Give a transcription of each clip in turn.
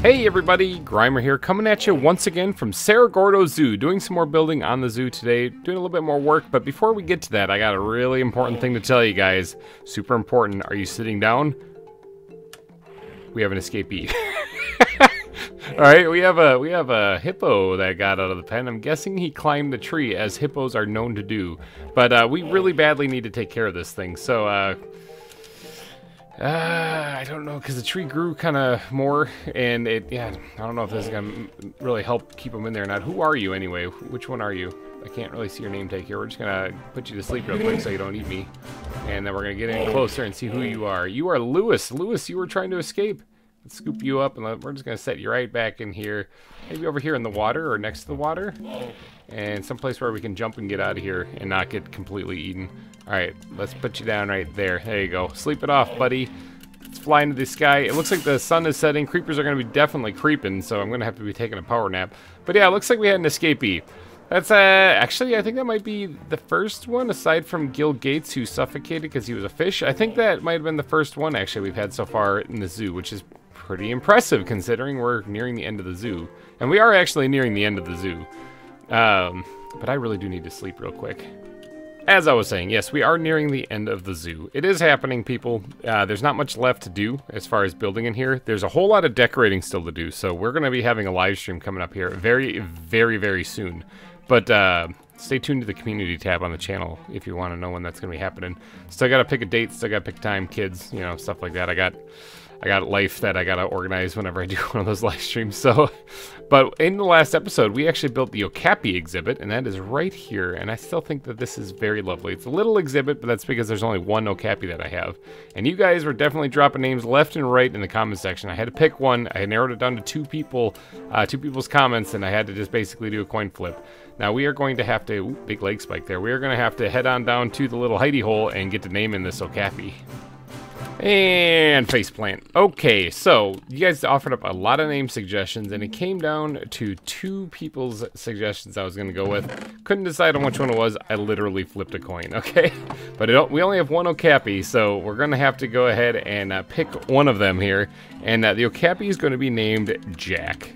Hey everybody, GReimer here, coming at you once again from Cerro Gordo Zoo, doing some more building on the zoo today, doing a little bit more work, but before we get to that, I got a really important thing to tell you guys. Super important. Are you sitting down? We have an escapee. Alright, we have a hippo that got out of the pen. I'm guessing he climbed the tree, as hippos are known to do. But we really badly need to take care of this thing, so I don't know, because the tree grew kind of more, and I don't know if this is going to really help keep them in there or not. Who are you, anyway? Which one are you? I can't really see your name tag here. We're just going to put you to sleep real quick so you don't eat me. And then we're going to get in closer and see who you are. You are Lewis. Lewis, you were trying to escape. Let's scoop you up, and we're just going to set you right back in here. Maybe over here in the water, or next to the water. And someplace where we can jump and get out of here and not get completely eaten. Alright, let's put you down right there. There you go. Sleep it off, buddy. Let's fly into the sky. It looks like the sun is setting. Creepers are going to be definitely creeping, so I'm going to have to be taking a power nap. But yeah, it looks like we had an escapee. That's, actually, I think that might be the first one, aside from Gil Gates, who suffocated because he was a fish. I think that might have been the first one, actually, we've had so far in the zoo, which is pretty impressive, considering we're nearing the end of the zoo. And we are actually nearing the end of the zoo. But I really do need to sleep real quick. As I was saying, yes, we are nearing the end of the zoo. It is happening, people. There's not much left to do as far as building in here. There's a whole lot of decorating still to do, so we're going to be having a live stream coming up here very, very, very soon. But stay tuned to the community tab on the channel if you want to know when that's going to be happening. Still got to pick a date, still got to pick time, kids, you know, stuff like that. I got life that I gotta organize whenever I do one of those live streams. So, but in the last episode, we actually built the Okapi exhibit, and that is right here. And I still think that this is very lovely. It's a little exhibit, but that's because there's only one Okapi that I have. And you guys were definitely dropping names left and right in the comment section. I had to pick one. I narrowed it down to two people's comments, and I had to just basically do a coin flip. Now we are going to have to, ooh, big leg spike there. We are going to have to head on down to the little hidey hole and get to naming this Okapi. And faceplant. Okay, so you guys offered up a lot of name suggestions, and it came down to two people's suggestions I was going to go with. Couldn't decide on which one it was. I literally flipped a coin, okay? But we only have one Okapi, so we're going to have to go ahead and pick one of them here. And the Okapi is going to be named Jack,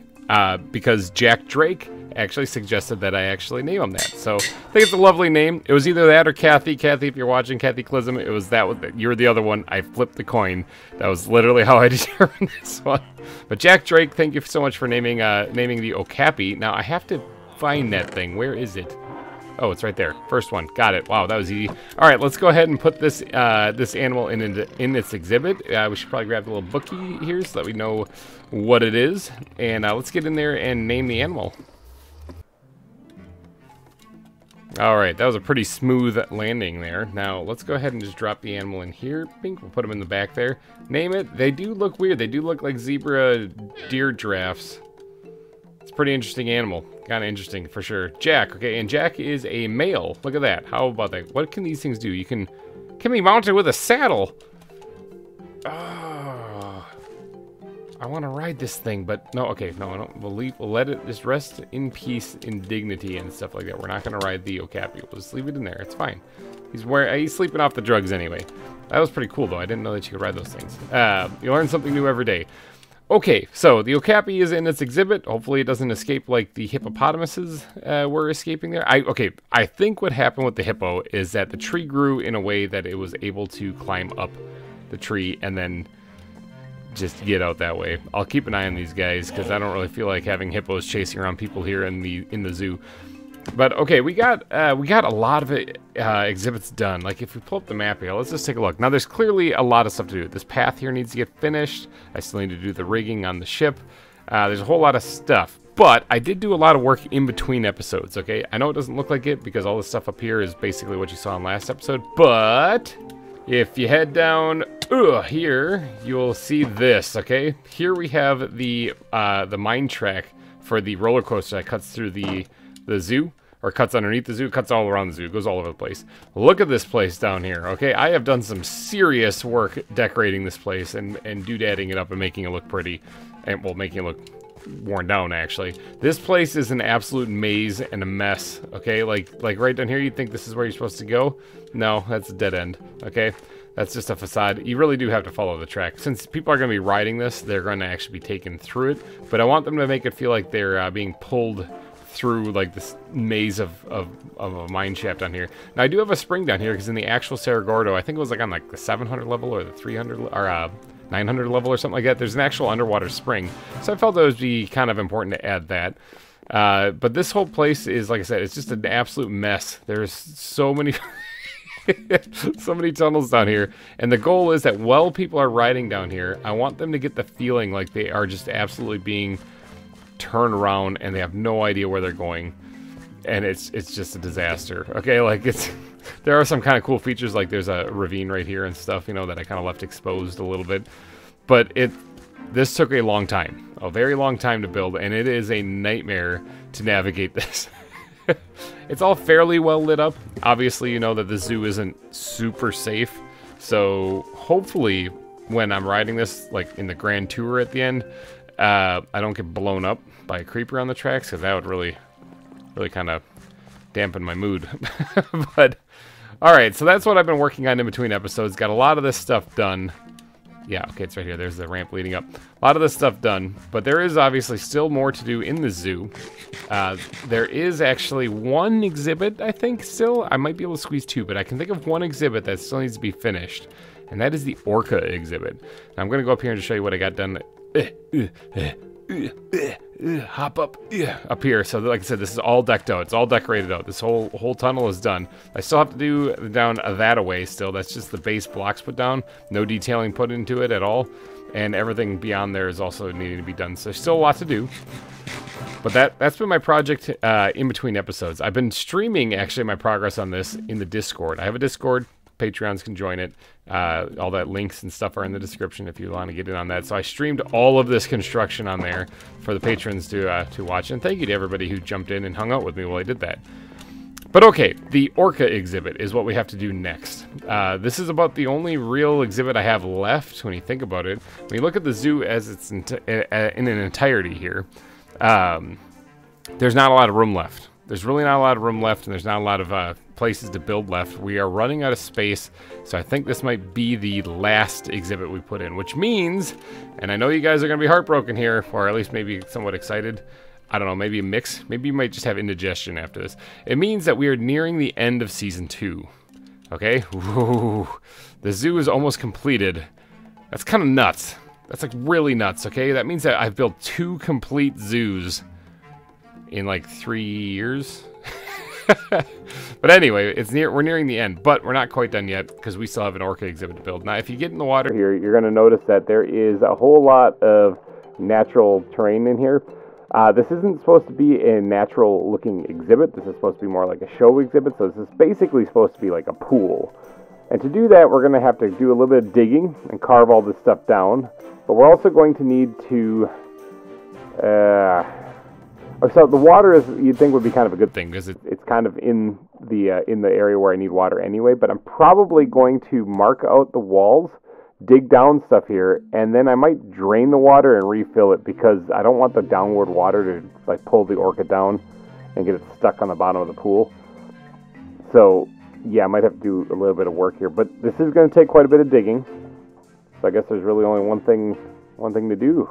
because Jack Drake actually suggested that I actually name him that. So I think it's a lovely name. It was either that or Kathy. Kathy, if you're watching, Kathy Clism, it was that. You were the other one. I flipped the coin. That was literally how I determined this one. But Jack Drake, thank you so much for naming the Okapi. Now I have to find that thing. Where is it? Oh, it's right there. First one. Got it. Wow, that was easy. All right, let's go ahead and put this this animal in its exhibit. We should probably grab the little bookie here so that we know what it is. And let's get in there and name the animal. Alright, that was a pretty smooth landing there. Now, let's go ahead and just drop the animal in here. We'll put him in the back there. Name it. They do look weird. They do look like zebra deer giraffes. It's a pretty interesting animal. Kind of interesting, for sure. Jack, okay, and Jack is a male. Look at that. How about that? What can these things do? You can be mounted with a saddle. Oh, I want to ride this thing, but no, okay, no, we'll let it just rest in peace, in dignity, and stuff like that. We're not going to ride the Okapi. We'll just leave it in there. It's fine. He's sleeping off the drugs anyway. That was pretty cool, though. I didn't know that you could ride those things. You learn something new every day. Okay, so the Okapi is in its exhibit. Hopefully it doesn't escape like the hippopotamuses were escaping there. I think what happened with the hippo is that the tree grew in a way that it was able to climb up the tree and then just get out that way. I'll keep an eye on these guys because I don't really feel like having hippos chasing around people here in the zoo. But okay, we got a lot of exhibits done. Like if we pull up the map here, let's just take a look. Now there's clearly a lot of stuff to do. This path here needs to get finished. I still need to do the rigging on the ship. There's a whole lot of stuff. But I did do a lot of work in between episodes, okay? I know it doesn't look like it because all this stuff up here is basically what you saw in last episode, but if you head down here, you'll see this, okay? Here we have the mine track for the roller coaster that cuts through the zoo, or cuts underneath the zoo, cuts all around the zoo, goes all over the place. Look at this place down here, okay? I have done some serious work decorating this place and doodadding it up and making it look pretty, and well, making it look worn down, actually. This place is an absolute maze and a mess, okay? Like right down here, you'd think this is where you're supposed to go. No, that's a dead end, okay? That's just a facade. You really do have to follow the track. Since people are going to be riding this, they're going to actually be taken through it. But I want them to make it feel like they're being pulled through like this maze of a mine shaft down here. Now I do have a spring down here because in the actual Cerro Gordo, I think it was like on like the 700 level or the 300 or 900 level or something like that. There's an actual underwater spring. So I felt it would be kind of important to add that. But this whole place is, like I said, it's just an absolute mess. There's so many... so many tunnels down here, and the goal is that while people are riding down here, I want them to get the feeling like they are just absolutely being turned around and they have no idea where they're going, and it's just a disaster. Okay, like there are some kind of cool features, like there's a ravine right here and stuff, you know, that I kind of left exposed a little bit, but this took a long time, a very long time to build, and it is a nightmare to navigate this. It's all fairly well lit up. Obviously, you know that the zoo isn't super safe. So hopefully when I'm riding this, like in the grand tour at the end, I don't get blown up by a creeper on the tracks, because that would really kind of dampen my mood. But, alright, so that's what I've been working on in between episodes. Got a lot of this stuff done. Yeah, okay, it's right here. There's the ramp leading up. A lot of this stuff done, but there is obviously still more to do in the zoo. There is actually one exhibit, I think, still. I might be able to squeeze two, but I can think of one exhibit that still needs to be finished, and that is the orca exhibit. Now, I'm going to go up here and show you what I got done. Hop up here. So like I said, this is all decked out. It's all decorated out. This whole tunnel is done. I still have to do down that away still. That's just the base blocks put down. No detailing put into it at all. And everything beyond there is also needing to be done. So there's still a lot to do. But that's been my project in between episodes. I've been streaming actually my progress on this in the Discord. I have a Discord. Patreons can join it. All that links and stuff are in the description if you want to get in on that. So I streamed all of this construction on there for the patrons to watch. And thank you to everybody who jumped in and hung out with me while I did that. But okay, the orca exhibit is what we have to do next. This is about the only real exhibit I have left when you think about it. When you look at the zoo as it's in an entirety here, there's not a lot of room left. There's really not a lot of room left, and there's not a lot of places to build left. We are running out of space, so I think this might be the last exhibit we put in, which means, and I know you guys are going to be heartbroken here, or at least maybe somewhat excited. I don't know, maybe a mix. Maybe you might just have indigestion after this. It means that we are nearing the end of Season 2. Okay? Ooh, the zoo is almost completed. That's kind of nuts. That's like really nuts, okay? That means that I've built 2 complete zoos in like 3 years. But anyway, we're nearing the end, but we're not quite done yet because we still have an orca exhibit to build. Now, if you get in the water here, you're going to notice that there is a whole lot of natural terrain in here. This isn't supposed to be a natural looking exhibit. This is supposed to be more like a show exhibit, so this is basically supposed to be like a pool. And to do that, we're going to have to do a little bit of digging and carve all this stuff down. But we're also going to need to... So the water is, you'd think, would be kind of a good thing because it's kind of in the area where I need water anyway. But I'm probably going to mark out the walls, dig down stuff here, and then I might drain the water and refill it because I don't want the downward water to like pull the orca down and get it stuck on the bottom of the pool. So yeah, I might have to do a little bit of work here, but this is going to take quite a bit of digging. So I guess there's really only one thing to do.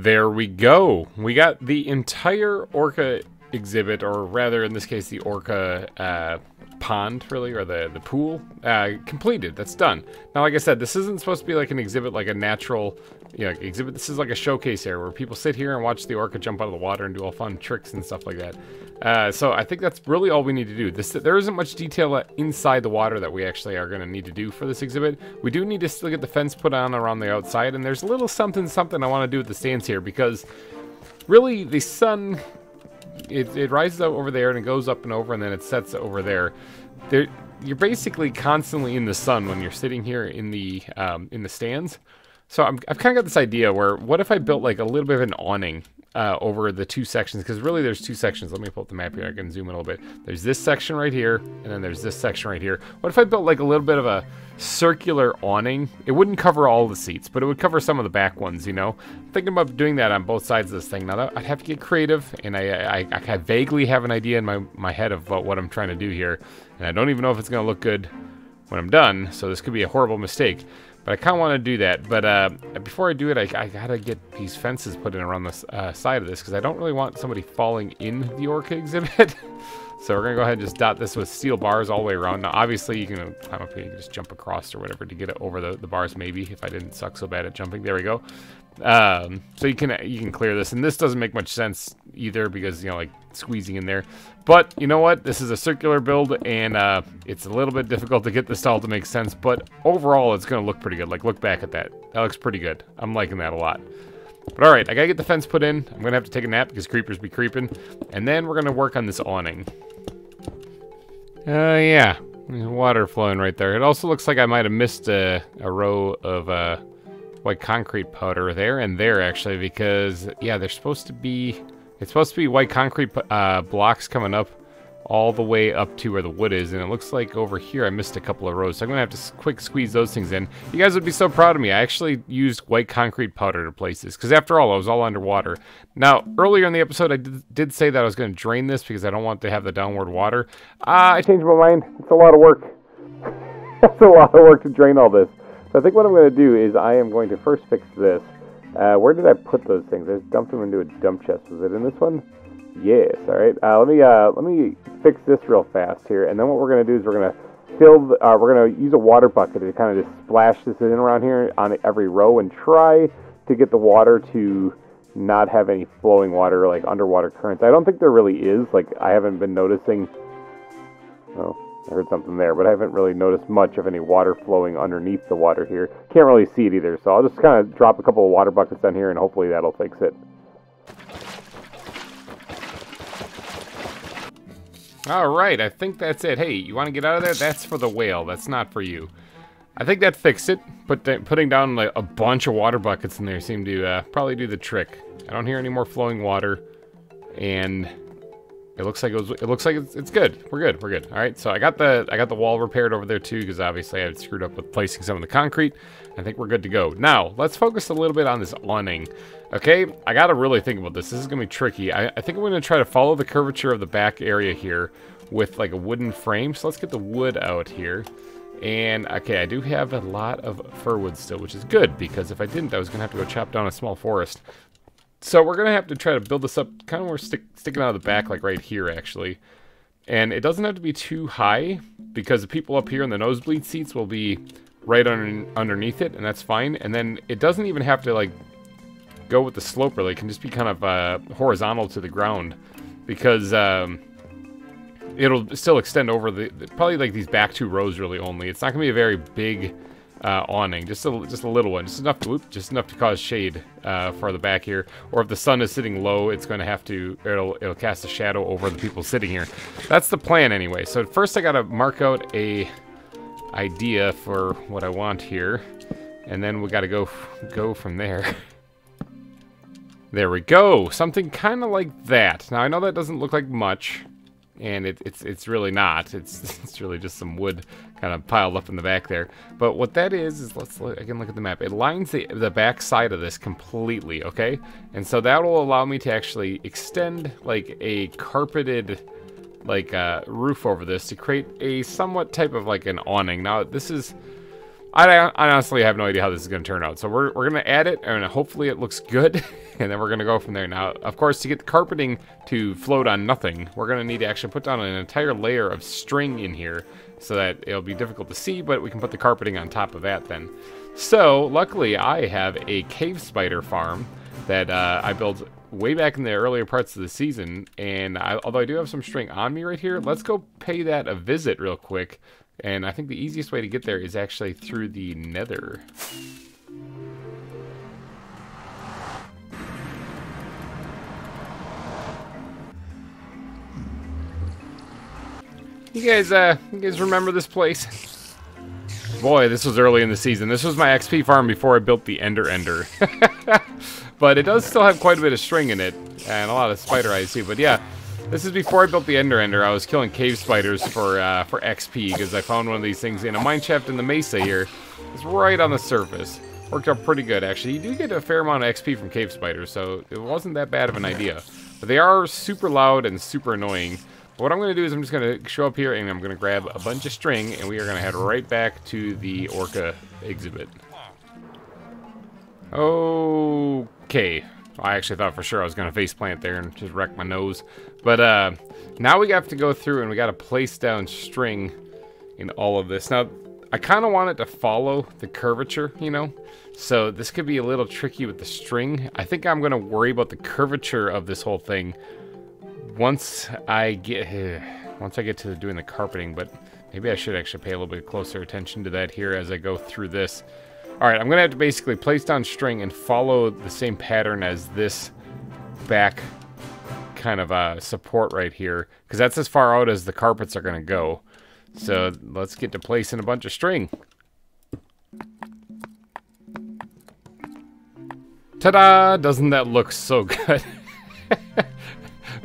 There we go. We got the entire orca exhibit, or rather in this case the orca pond, really, or the pool, completed. That's done. Now, like I said, this isn't supposed to be like an exhibit, like a natural, you know, exhibit. This is like a showcase area where people sit here and watch the orca jump out of the water and do all fun tricks and stuff like that. So I think that's really all we need to do. There isn't much detail inside the water that we actually are going to need to do for this exhibit. We do need to still get the fence put on around the outside, and there's a little something I want to do with the stands here, because really the sun, it rises up over there and it goes up and over and then it sets over there. You're basically constantly in the sun when you're sitting here in the stands. So I've kind of got this idea where, what if I built like a little bit of an awning over the two sections? Because really there's two sections. Let me pull up the map here. I can zoom in a little bit. There's this section right here, and then there's this section right here. What if I built like a little bit of a circular awning? It wouldn't cover all the seats, but it would cover some of the back ones, you know? I'm thinking about doing that on both sides of this thing. Now, I'd have to get creative, and I vaguely have an idea in my head of what I'm trying to do here, and I don't even know if it's going to look good when I'm done, so this could be a horrible mistake. But I kind of want to do that. But before I do it, I gotta get these fences put in around the side of this, because I don't really want somebody falling in the orca exhibit. So we're gonna go ahead and just dot this with steel bars all the way around. Now, obviously, you can climb up here, you can just jump across or whatever to get it over the bars, maybe, if I didn't suck so bad at jumping. There we go. So you can clear this, and this doesn't make much sense either, because, you know, like squeezing in there. But you know what? This is a circular build, and it's a little bit difficult to get this all to make sense, but overall it's gonna look pretty good. Like, look back at that. That looks pretty good. I'm liking that a lot. But alright, I gotta get the fence put in. I'm gonna have to take a nap because creepers be creeping, and then we're gonna work on this awning. Yeah, there's water flowing right there. It also looks like I might have missed a row of white concrete powder there and there, actually, because yeah, it's supposed to be white concrete blocks coming up all the way up to where the wood is, and it looks like over here I missed a couple of rows, so I'm gonna have to quick squeeze those things in. You guys would be so proud of me. I actually used white concrete powder to place this, because after all, I was all underwater. Now, earlier in the episode, I did say that I was going to drain this because I don't want to have the downward water. I changed my mind. It's a lot of work. It's a lot of work to drain all this. So I think what I'm going to do is I am going to first fix this. Where did I put those things? I dumped them into a dump chest. Was it in this one? Yes. All right. Let me fix this real fast here, and then what we're going to do is we're going to we're going to use a water bucket to kind of just splash this in around here on every row and try to get the water to not have any flowing water, like underwater currents. I don't think there really is. Like, I haven't been noticing. Oh, I heard something there, but I haven't really noticed much of any water flowing underneath the water here. Can't really see it either, so I'll just kind of drop a couple of water buckets down here, and hopefully that'll fix it. Alright, I think that's it. Hey, you want to get out of there? That's for the whale. That's not for you. I think that fixed it. Putting down like a bunch of water buckets in there seemed to probably do the trick. I don't hear any more flowing water, and it looks like it's good. We're good. All right, so I got the wall repaired over there too, because obviously I had screwed up with placing some of the concrete. I think we're good to go. Now let's focus a little bit on this awning. Okay, I gotta really think about this. This is gonna be tricky. I think I'm gonna try to follow the curvature of the back area here with like a wooden frame. So let's get the wood out here. And okay, I do have a lot of fir wood still, which is good, because if I didn't, I was gonna have to go chop down a small forest. So we're gonna have to try to build this up kind of more sticking out of the back, like right here actually. And it doesn't have to be too high, because the people up here in the nosebleed seats will be right underneath it, and that's fine. And then it doesn't even have to like go with the slope really. It can just be kind of horizontal to the ground, because it'll still extend over probably like these back two rows really only. It's not gonna be a very big awning, just a little one, just enough to cause shade for the back here. Or if the sun is sitting low, it's going to have to, it'll cast a shadow over the people sitting here. That's the plan anyway. So first I gotta mark out a idea for what I want here, and then we gotta go from there. There we go, something kind of like that. Now I know that doesn't look like much, and it's really not. It's really just some wood kind of piled up in the back there. But what that is let's again look at the map. It lines the back side of this completely, okay? And so that will allow me to actually extend like a carpeted like roof over this to create a somewhat type of like an awning. Now this is I honestly have no idea how this is going to turn out. So we're going to add it, and hopefully it looks good, and then we're going to go from there. Now, of course, to get the carpeting to float on nothing, we're going to need to actually put down an entire layer of string in here so that it'll be difficult to see, but we can put the carpeting on top of that then. So, luckily, I have a cave spider farm that I built way back in the earlier parts of the season, and although I do have some string on me right here, let's go pay that a visit real quick. And I think the easiest way to get there is actually through the nether. You guys remember this place? Boy, this was early in the season. This was my XP farm before I built the Ender. But it does still have quite a bit of string in it, and a lot of spider eyes too. But yeah, this is before I built the Ender. I was killing cave spiders for XP because I found one of these things in a mine shaft in the mesa here. It's right on the surface. Worked out pretty good, actually. You do get a fair amount of XP from cave spiders, so it wasn't that bad of an idea. But they are super loud and super annoying. But what I'm going to do is I'm just going to show up here and I'm going to grab a bunch of string, and we are going to head right back to the Orca exhibit. Okay. I actually thought for sure I was going to faceplant there and just wreck my nose. But now we have to go through and we got to place down string in all of this. Now, I kind of want it to follow the curvature, you know? So this could be a little tricky with the string. I think I'm going to worry about the curvature of this whole thing once I get to doing the carpeting. But maybe I should actually pay a little bit closer attention to that here as I go through this. Alright, I'm going to have to basically place down string and follow the same pattern as this back kind of support right here, because that's as far out as the carpets are going to go. So let's get to placing a bunch of string. Ta-da! Doesn't that look so good?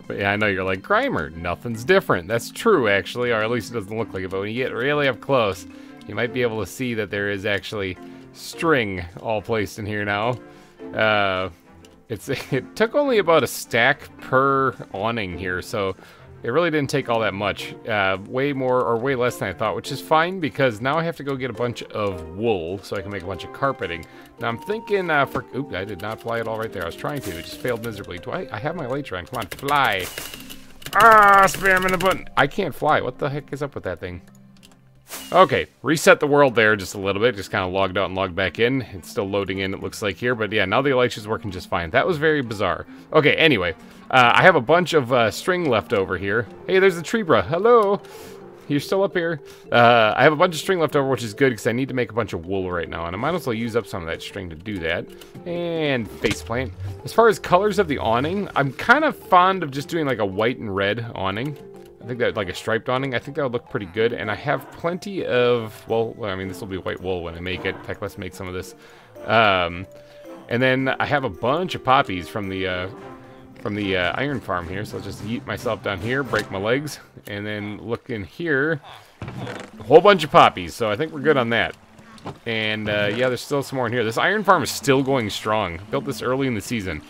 But yeah, I know you're like, GReimer, nothing's different. That's true, actually, or at least it doesn't look like it. But when you get really up close, you might be able to see that there is actually string all placed in here now. It took only about a stack per awning here, so it really didn't take all that much. Way more or way less than I thought, which is fine because now I have to go get a bunch of wool so I can make a bunch of carpeting. Now I'm thinking oops, I did not fly it all right there. I was trying to, it just failed miserably. I have my elytra on. Come on, fly. Spamming the button. I can't fly. What the heck is up with that thing? Okay, reset the world there just a little bit. Just kind of logged out and logged back in. It's still loading in, it looks like here. But yeah, now the elytra's working just fine. That was very bizarre. Okay, anyway. I have a bunch of string left over here. Hey, there's the tree bruh. Hello. You're still up here. I have a bunch of string left over, which is good because I need to make a bunch of wool right now. And I might as well use up some of that string to do that. And faceplant. As far as colors of the awning, I'm kind of fond of just doing like a white and red awning. I think that like a striped awning, I think that would look pretty good. And I have plenty of, well, I mean, this will be white wool when I make it. In fact, let's make some of this. And then I have a bunch of poppies from the iron farm here. So I'll just yeet myself down here, break my legs, and then look in here. A whole bunch of poppies. So I think we're good on that. And yeah, there's still some more in here. This iron farm is still going strong. Built this early in the season.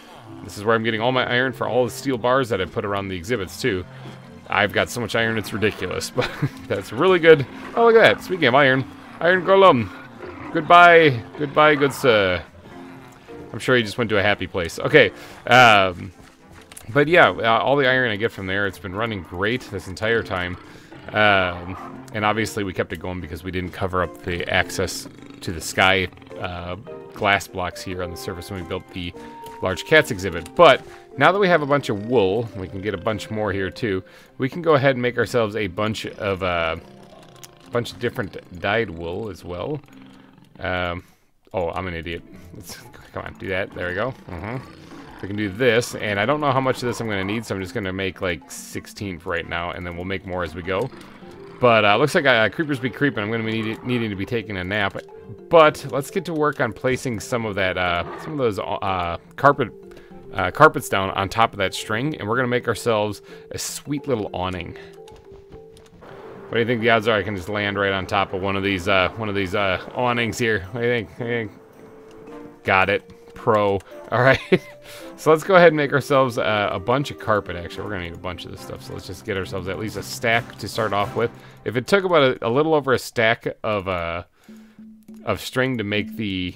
This is where I'm getting all my iron for all the steel bars that I put around the exhibits too. I've got so much iron, it's ridiculous, but that's really good. Oh, look at that. Speaking of iron, Iron Golem. Goodbye. Goodbye, good sir. I'm sure he just went to a happy place. Okay. But yeah, all the iron I get from there, it's been running great this entire time. And obviously we kept it going because we didn't cover up the access to the sky glass blocks here on the surface when we built the large cats exhibit. But now that we have a bunch of wool, we can get a bunch more here too. We can go ahead and make ourselves a bunch of different dyed wool as well. Oh, I'm an idiot. Come on, do that. There we go. We can do this, and I don't know how much of this I'm going to need, so I'm just going to make like 16 for right now, and then we'll make more as we go. But looks like creepers be creeping. I'm going to be needing to be taking a nap. But let's get to work on placing some of that, some of those carpets down on top of that string, and we're going to make ourselves a sweet little awning. What do you think the odds are I can just land right on top of one of these awnings here? What do you think? Got it. Pro. All right. So let's go ahead and make ourselves a bunch of carpet. Actually, we're going to need a bunch of this stuff. So let's just get ourselves at least a stack to start off with. If it took about a little over a stack of of string to make the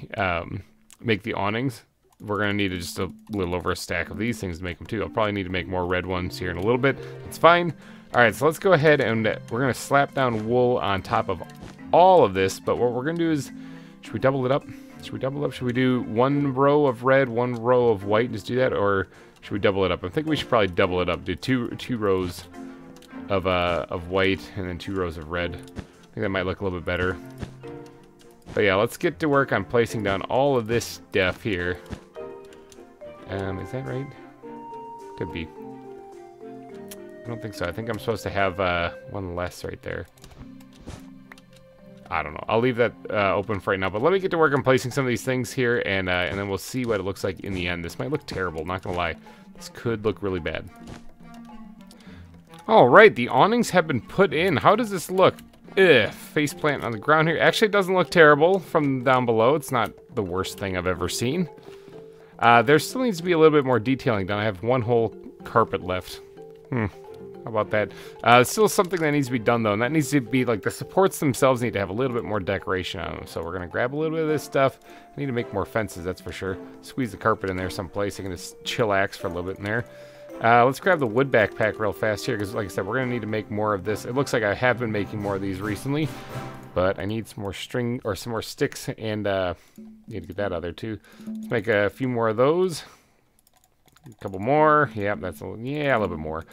awnings. We're going to need just a little over a stack of these things to make them too. I'll probably need to make more red ones here in a little bit. That's fine. All right, so let's go ahead and we're going to slap down wool on top of all of this. But what we're going to do is, should we double it up? Should we double it up? Should we do one row of red, one row of white, and just do that? Or should we double it up? I think we should probably double it up. Do two rows of white and then 2 rows of red. I think that might look a little bit better. But yeah, let's get to work on placing down all of this stuff here. Is that right? Could be. I don't think so. I think I'm supposed to have one less right there. I don't know. I'll leave that open for right now. But let me get to work on placing some of these things here, and then we'll see what it looks like in the end. This might look terrible, not gonna lie. This could look really bad. All right, the awnings have been put in. How does this look? Face plant on the ground here. Actually, it doesn't look terrible from down below. It's not the worst thing I've ever seen. There still needs to be a little bit more detailing done. I have one whole carpet left. How about that? Still something that needs to be done, though, and that needs to be, like, the supports themselves need to have a little bit more decoration on them. So we're going to grab a little bit of this stuff. I need to make more fences, that's for sure. Squeeze the carpet in there someplace. I can just chillax for a little bit in there. Let's grab the wood backpack real fast here, because like I said, we're going to need to make more of this. It looks like I have been making more of these recently, but I need some more string, or some more sticks, and need to get that out there too. Let's make a few more of those. A couple more. Yep, that's a little bit more.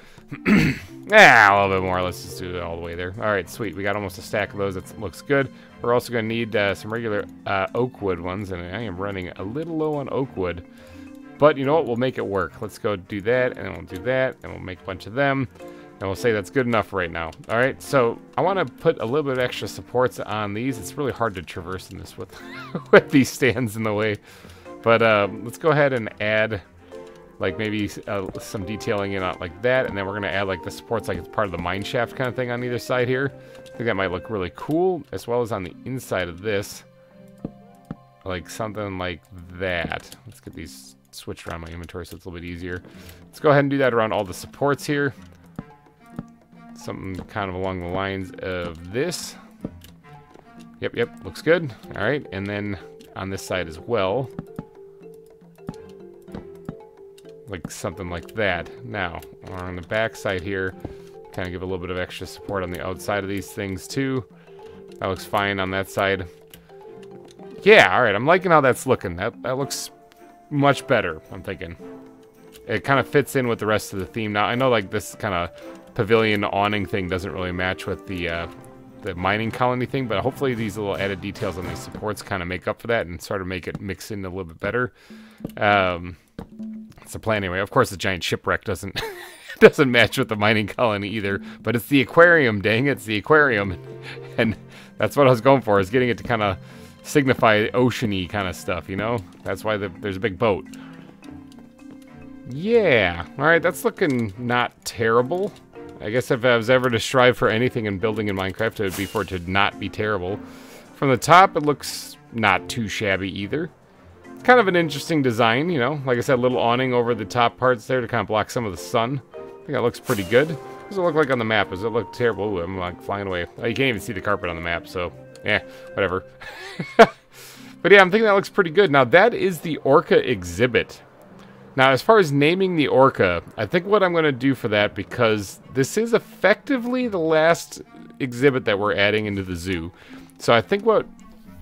Yeah, a little bit more. Let's just do it all the way there. All right, sweet. We got almost a stack of those. That looks good. We're also going to need some regular oak wood ones, and I am running a little low on oak wood. But you know what? We'll make it work. Let's go do that, and then we'll do that, and we'll make a bunch of them, and we'll say that's good enough right now. All right, so I want to put a little bit of extra supports on these. It's really hard to traverse in this with, with these stands in the way. But let's go ahead and add, like, maybe some detailing in it like that, and then we're going to add, like, the supports like it's part of the mine shaft kind of thing on either side here. I think that might look really cool, as well as on the inside of this. Like something like that. Let's get these switched around my inventory so it's a little bit easier. Let's go ahead and do that around all the supports here. Something kind of along the lines of this. Yep, looks good. All right, and then on this side as well. Like something like that. Now, on the back side here, kind of give a little bit of extra support on the outside of these things too. That looks fine on that side. Yeah, all right, I'm liking how that's looking. That looks much better, I'm thinking. It kind of fits in with the rest of the theme. Now, I know, like, this kind of pavilion awning thing doesn't really match with the mining colony thing, but hopefully these little added details on these supports kind of make up for that and sort of make it mix in a little bit better. It's the plan anyway. Of course, the giant shipwreck doesn't doesn't match with the mining colony either, but it's the aquarium, dang it, it's the aquarium. And that's what I was going for, is getting it to kind of signify ocean-y kind of stuff, you know? That's why there's a big boat. Yeah, alright, that's looking not terrible. I guess if I was ever to strive for anything in building in Minecraft, it would be for it to not be terrible. From the top, it looks not too shabby either. Kind of an interesting design, you know? Like I said, a little awning over the top parts there to kind of block some of the sun. I think that looks pretty good. What does it look like on the map? Does it look terrible? Ooh, I'm like flying away. Oh, you can't even see the carpet on the map, so... yeah, whatever. But yeah, I'm thinking that looks pretty good. Now, that is the orca exhibit. Now, as far as naming the orca, I think what I'm going to do for that, because this is effectively the last exhibit that we're adding into the zoo. So I think what,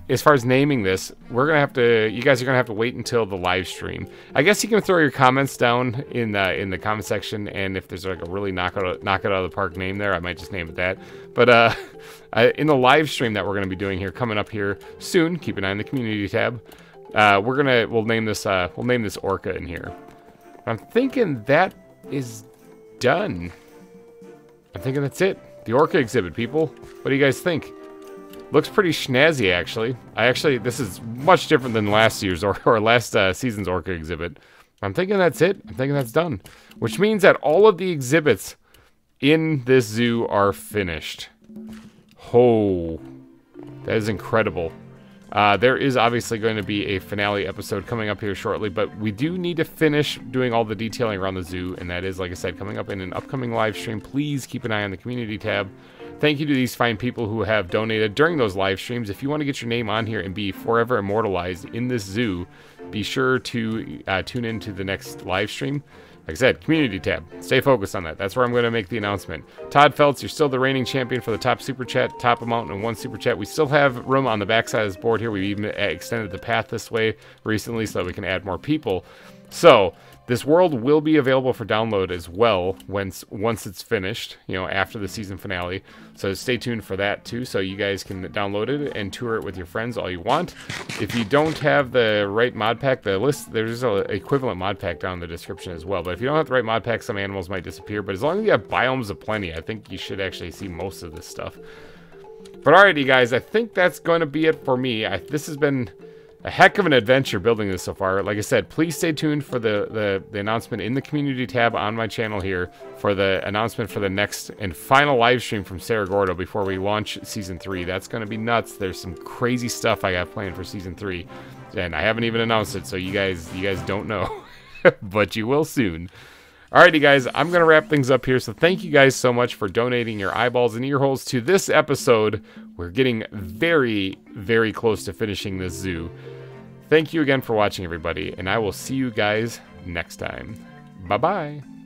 as far as naming this, we're going to have to, you guys are going to have to wait until the live stream. I guess you can throw your comments down in the comment section, and if there's like a really knock it out of the park name there, I might just name it that. But in the live stream that we're going to be doing here, coming up here soon, keep an eye on the community tab. We'll name this orca in here. I'm thinking that is done. I'm thinking that's it. The orca exhibit, people. What do you guys think? Looks pretty snazzy, actually. This is much different than last year's or last season's orca exhibit. I'm thinking that's it. I'm thinking that's done. Which means that all of the exhibits in this zoo are finished. Oh, that is incredible. There is obviously going to be a finale episode coming up here shortly, but we do need to finish doing all the detailing around the zoo, and that is, like I said, coming up in an upcoming live stream. Please keep an eye on the community tab. thank you to these fine people who have donated during those live streams. If you want to get your name on here and be forever immortalized in this zoo, be sure to tune into the next live stream. Like I said, community tab. Stay focused on that. That's where I'm going to make the announcement. Todd Feltz, you're still the reigning champion for the top super chat, top amount in 1 super chat. We still have room on the backside of this board here. We've even extended the path this way recently so that we can add more people. So this world will be available for download as well once it's finished, you know, after the season finale. So stay tuned for that too, so you guys can download it and tour it with your friends all you want. If you don't have the right mod pack, there's an equivalent mod pack down in the description as well. But if you don't have the right mod pack, some animals might disappear. But as long as you have biomes aplenty, I think you should actually see most of this stuff. But alrighty, guys, I think that's going to be it for me. This has been a heck of an adventure building this so far. Like I said, please stay tuned for the announcement in the community tab on my channel here for the announcement for the next and final live stream from Cerro Gordo before we launch season 3. That's going to be nuts. There's some crazy stuff I got planned for season 3, and I haven't even announced it, so you guys don't know, but you will soon. Alrighty, guys, I'm going to wrap things up here, so thank you guys so much for donating your eyeballs and ear holes to this episode. We're getting very, very close to finishing this zoo. Thank you again for watching, everybody, and I will see you guys next time. Bye-bye.